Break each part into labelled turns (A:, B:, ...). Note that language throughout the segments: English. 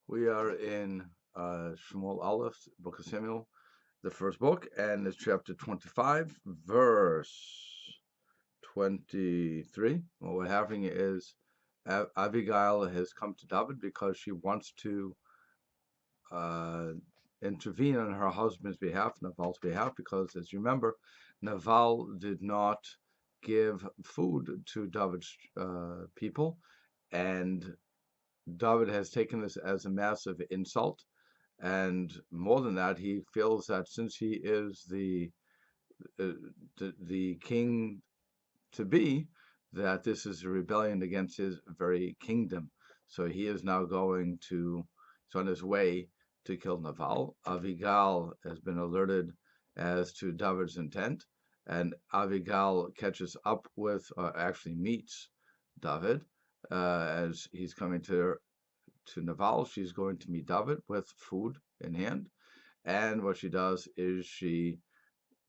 A: We are in Shmuel Aleph, Book of Samuel, the first book, and it's chapter 25, verse 23. Well, what happening is Abigail has come to David because she wants to uh, intervene on her husband's behalf, Naval's behalf, because as you remember, Naval did not give food to David's people, and David has taken this as a massive insult. And more than that, he feels that since he is uh, the king to be, that this is a rebellion against his very kingdom. So he is now he's on his way to kill Naval. Avigail has been alerted as to David's intent, and Avigail catches up with, actually meets David as he's coming to Naval. She's going to meet David with food in hand. And what she does is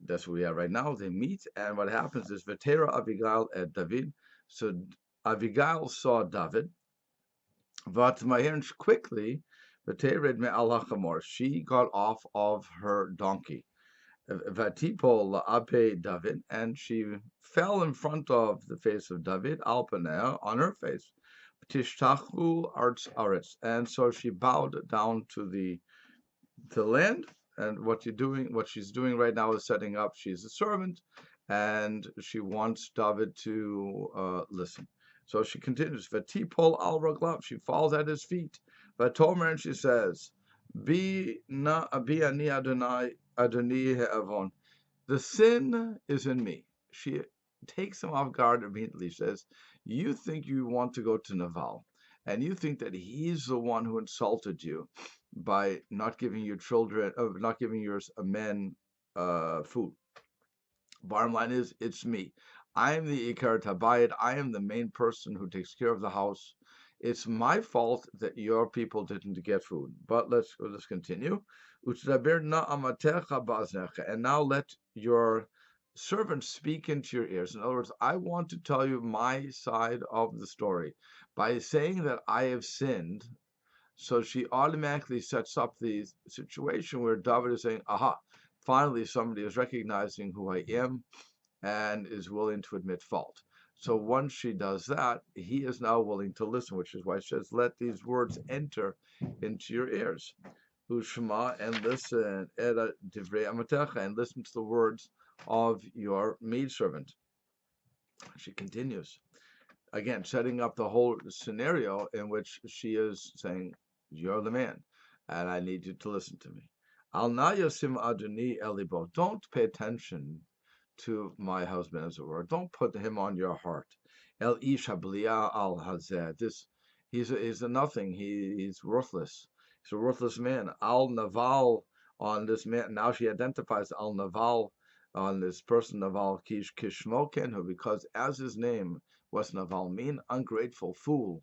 A: that's where we are right now. They meet, and what happens is Vetera Abigail at David. So Abigail saw David, but quickly, Vetera me Alachamor. She got off of her donkey. Vatipo Ape David, and she fell in front of the face of David, Alpanea, on her face. Tishtachu arts aretz, and so she bowed down to land. And what she's doing right now is setting up. She's a servant, and she wants David to listen. So she continues. Vatipol al raglav. She falls at his feet. Vatomer, and she says, Bi ani Adonai Adoni he'avon. The sin is in me. She takes him off guard immediately. Says, "You think you want to go to Naval, and you think that he's the one who insulted you by not giving your children, not giving your men food. Bottom line is, it's me. I am the Ikar Tabayit. I am the main person who takes care of the house. It's my fault that your people didn't get food. But let's continue. And now let your servants speak into your ears. In other words, I want to tell you my side of the story. By saying that I have sinned, so she automatically sets up the situation where David is saying, aha, finally somebody is recognizing who I am and is willing to admit fault. So once she does that, he is now willing to listen, which is why she says, let these words enter into your ears. Ushma, and listen, Era divrei amatecha, and listen to the words of your maidservant. She continues, again, setting up the whole scenario in which she is saying, you're the man, and I need you to listen to me. Al na yosim adoni elibo. Don't pay attention to my husband, as it were. Don't put him on your heart. El ish habliya al hazeh. He's a nothing. He's worthless. He's a worthless man. Al naval, on this man. Now she identifies al naval, on this person, Naval Kishmoken, who, because as his name was Naval, mean ungrateful fool.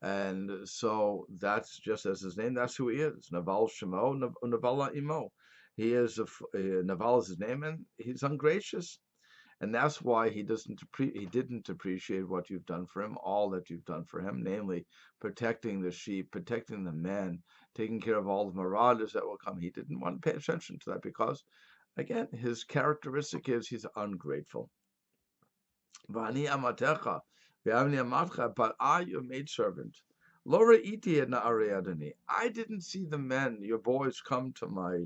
A: And so that's just as his name, that's who he is. Naval Shemo, Navala Imo. Naval is his name, and he's ungracious. And that's why he didn't appreciate what you've done for him, all that you've done for him, namely protecting the sheep, protecting the men, taking care of all the marauders that will come. He didn't want to pay attention to that because, again, his characteristic is he's ungrateful. Vani amatecha, ve'avni amatcha, but I, your maidservant, Laura iti edna ariadani. I didn't see the men, your boys, come to my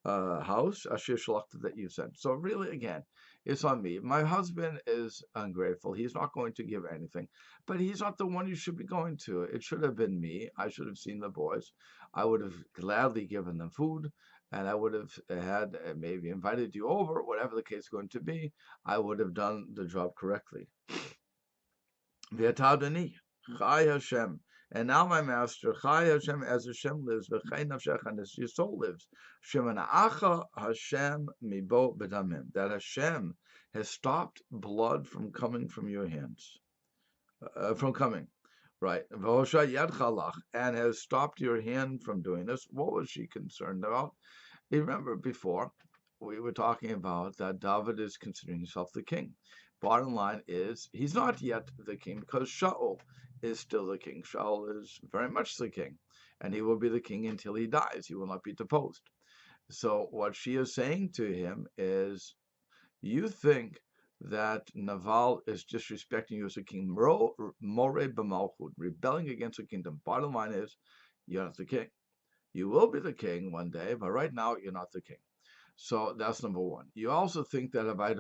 A: house, Ashir Shalachta, that you sent. So really, again, it's on me. My husband is ungrateful. He's not going to give anything, but he's not the one you should be going to. It should have been me. I should have seen the boys. I would have gladly given them food, and I would have had maybe invited you over, whatever the case is going to be. I would have done the job correctly. V'yatadani, Chai Hashem. And now, my master, Chai Hashem, as Hashem lives, V'chai nafshecha, and as your soul lives, Shemana'acha Hashem mibo b'damim, that Hashem has stopped blood from coming from your hands, from coming, right? V'hosha yadcha lach, and has stopped your hand from doing this. What was she concerned about? You remember before, we were talking about that David is considering himself the king. Bottom line is, he's not yet the king because Shaul is still the king. Shaul is very much the king. and he will be the king until he dies. He will not be deposed. So what she is saying to him is, you think that Naval is disrespecting you as a king, more b'malchut, rebelling against the kingdom. Bottom line is, you're not the king. You will be the king one day, but right now you're not the king. So that's number one. You also think that if I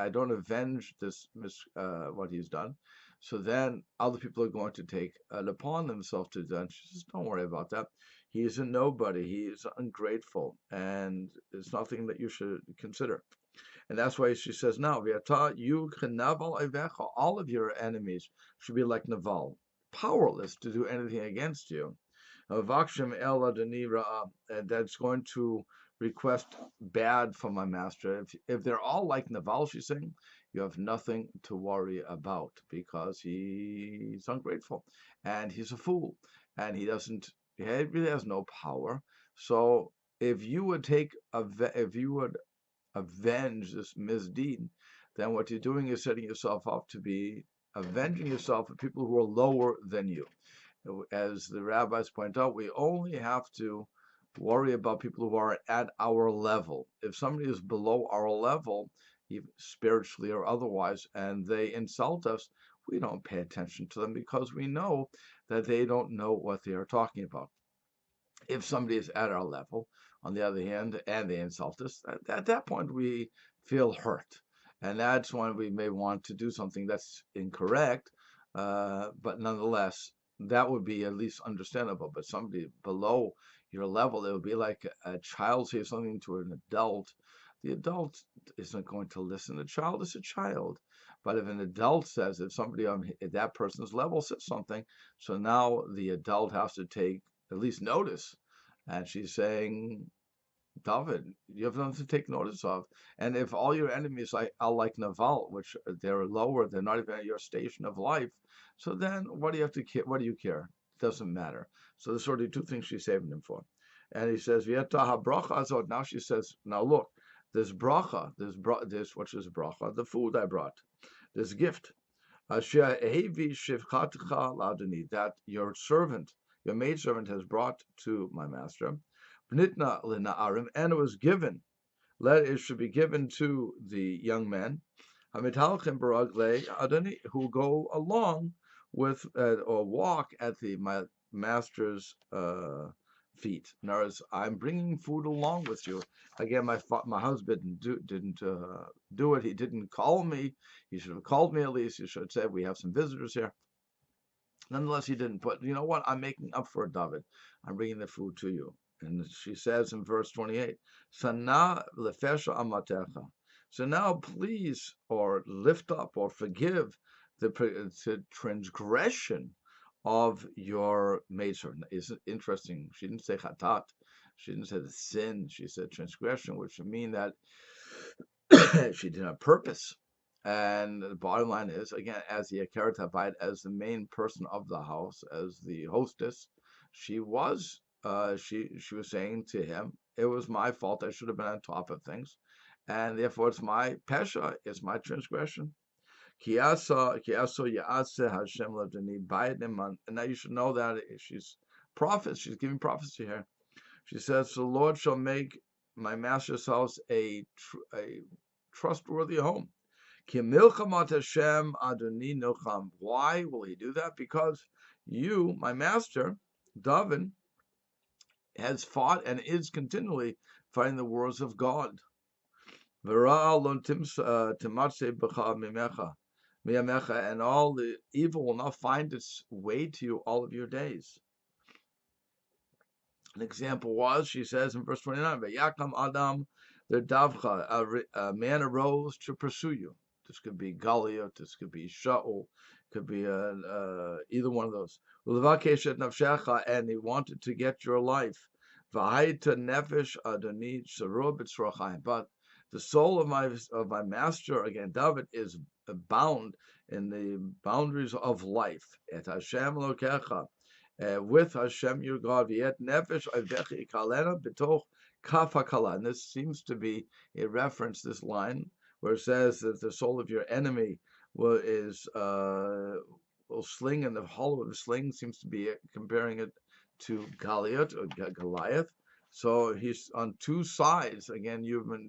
A: don't avenge this what he's done, so then other people are going to take it upon themselves to do. She says, don't worry about that. He's a nobody. He is ungrateful, and it's nothing that you should consider. And that's why she says, now, you can Naval Ivecha, all of your enemies should be like Naval, powerless to do anything against you. Vakshim El Adoni Ra'ah, that's going to request bad from my master. If they're all like Naval, she's saying, you have nothing to worry about, because he's ungrateful and he's a fool and he really has no power. So if you would avenge this misdeed, then what you're doing is setting yourself up to be avenging yourself of people who are lower than you. As the rabbis point out, we only have to worry about people who are at our level. If somebody is below our level, even spiritually or otherwise, and they insult us, we don't pay attention to them, because we know that they don't know what they are talking about. If somebody is at our level, on the other hand, and they insult us, at that point we feel hurt. And that's when we may want to do something that's incorrect, but nonetheless, that would be at least understandable. But somebody below your level, it would be like a child says something to an adult. The adult isn't going to listen. The child is a child. But if an adult says, if somebody on that person's level says something, so now the adult has to take at least notice. And she's saying, David, you have nothing to take notice of. And if all your enemies are like Naval, which they're lower, they're not even at your station of life, so then what do you have to care? What do you care? It doesn't matter. So there's sort of two things she's saving him for. And he says, now she says, now look, this bracha, which is bracha, the food I brought, this gift, that your servant, your maidservant has brought to my master, and it was given, it should be given to the young men who go along with or walk at my master's feet. In other words, I'm bringing food along with you. Again, my husband didn't do it. He didn't call me. He should have called me at least. He should have said, we have some visitors here. Nonetheless, he didn't. But you know what? I'm making up for it, David. I'm bringing the food to you. And she says in verse 28, Sana lefesha amatecha. So now please, or lift up, or forgive the transgression of your maidservant. Isn't it interesting? She didn't say chatat. She didn't say the sin. She said transgression, which would mean that she did not purpose. And the bottom line is, again, as the Akeret Habayit, as the main person of the house, as the hostess, she was saying to him, it was my fault. I should have been on top of things, and therefore it's my pesha, it's my transgression. And now you should know that she's giving prophecy here. She says, the Lord shall make my master's house a trustworthy home. Why will he do that? Because you, my master, David, has fought and is continually fighting the wars of God. And all the evil will not find its way to you all of your days. An example was, she says in verse 29, Adam, a man arose to pursue you. This could be Goliath, this could be Shaul, could be either one of those. And he wanted to get your life. But the soul of my master, again, David, is bound in the boundaries of life. Et Hashem lokecha, with Hashem your God. Nefesh avechi kalena b'toch kaf hakala. And this seems to be a reference, this line, where it says that the soul of your enemy will sling, and the hollow of the sling seems to be comparing it to Goliath. So he's on two sides. Again,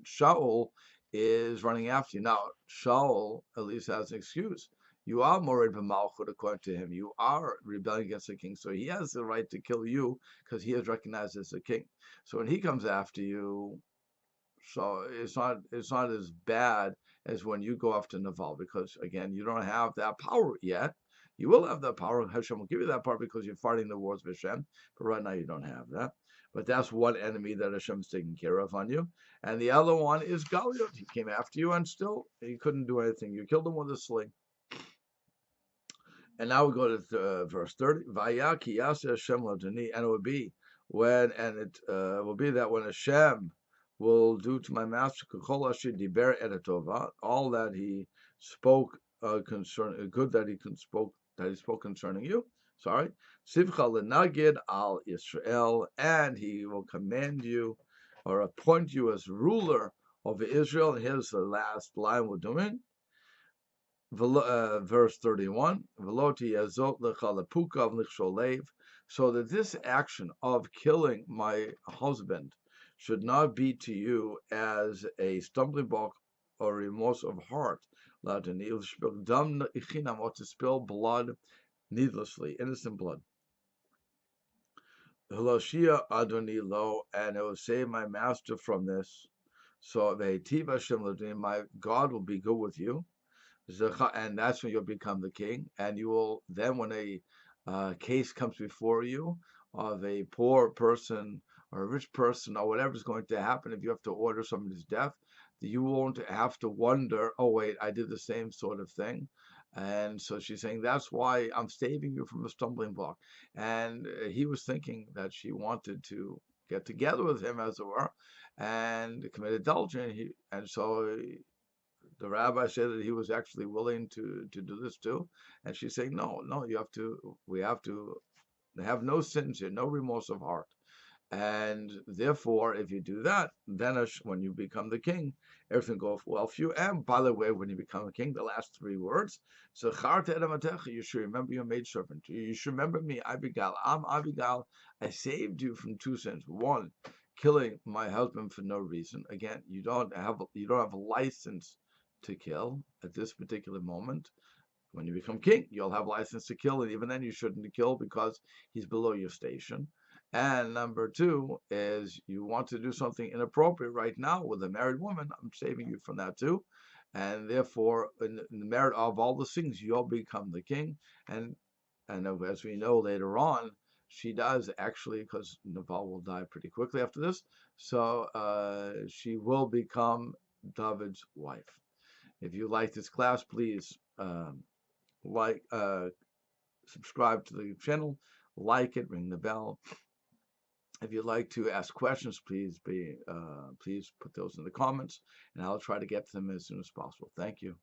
A: Shaul is running after you. Now, Shaul at least has an excuse. You are Mored B'Malchut according to him. You are rebelling against the king. So he has the right to kill you because he is recognized as the king. So when he comes after you, so it's not as bad as when you go after Naval, because again, you don't have that power yet. You will have that power. Hashem will give you that power because you're fighting the wars of Hashem. But right now you don't have that. But that's one enemy that Hashem's taking care of on you. And the other one is Goliath. He came after you and still he couldn't do anything. You killed him with a sling. And now we go to verse 30. Vayaki yaseh Hashem ladoni, and it will be will be that when Hashem will do to my master kol asher diber et tova, all that he spoke concerning good that he spoke concerning you. Sorry, sivcha lenagid al Israel, and he will command you or appoint you as ruler over Israel. And here's the last line we're doing. Verse 31, so that this action of killing my husband should not be to you as a stumbling block or remorse of heart, or to spill blood needlessly, innocent blood. And it will save my master from this. So my God will be good with you. And that's when you'll become the king. And you will then, when a case comes before you of a poor person or a rich person or whatever is going to happen, if you have to order somebody's death, you won't have to wonder, oh wait, I did the same sort of thing. And so she's saying, that's why I'm saving you from a stumbling block. And he was thinking that she wanted to get together with him, as it were, and commit adultery. And so the rabbi said that he was actually willing to do this too. And she's saying, no, we have to have no sins here, no remorse of heart. And therefore, if you do that, then when you become the king, everything goes well for you. And by the way, when you become a king, the last three words, you should remember your maidservant. You should remember me, Abigail. I'm Abigail. I saved you from two sins. One, killing my husband for no reason. Again, you don't have a license to kill at this particular moment. When you become king, you'll have license to kill, and even then you shouldn't kill because he's below your station. And number two is you want to do something inappropriate right now with a married woman. I'm saving you from that too. And therefore, in the merit of all the things, you'll become the king. And as we know later on, she does actually, because Naval will die pretty quickly after this. So she will become David's wife. If you like this class, please subscribe to the channel, like it, ring the bell. If you'd like to ask questions, please put those in the comments, and I'll try to get to them as soon as possible. Thank you.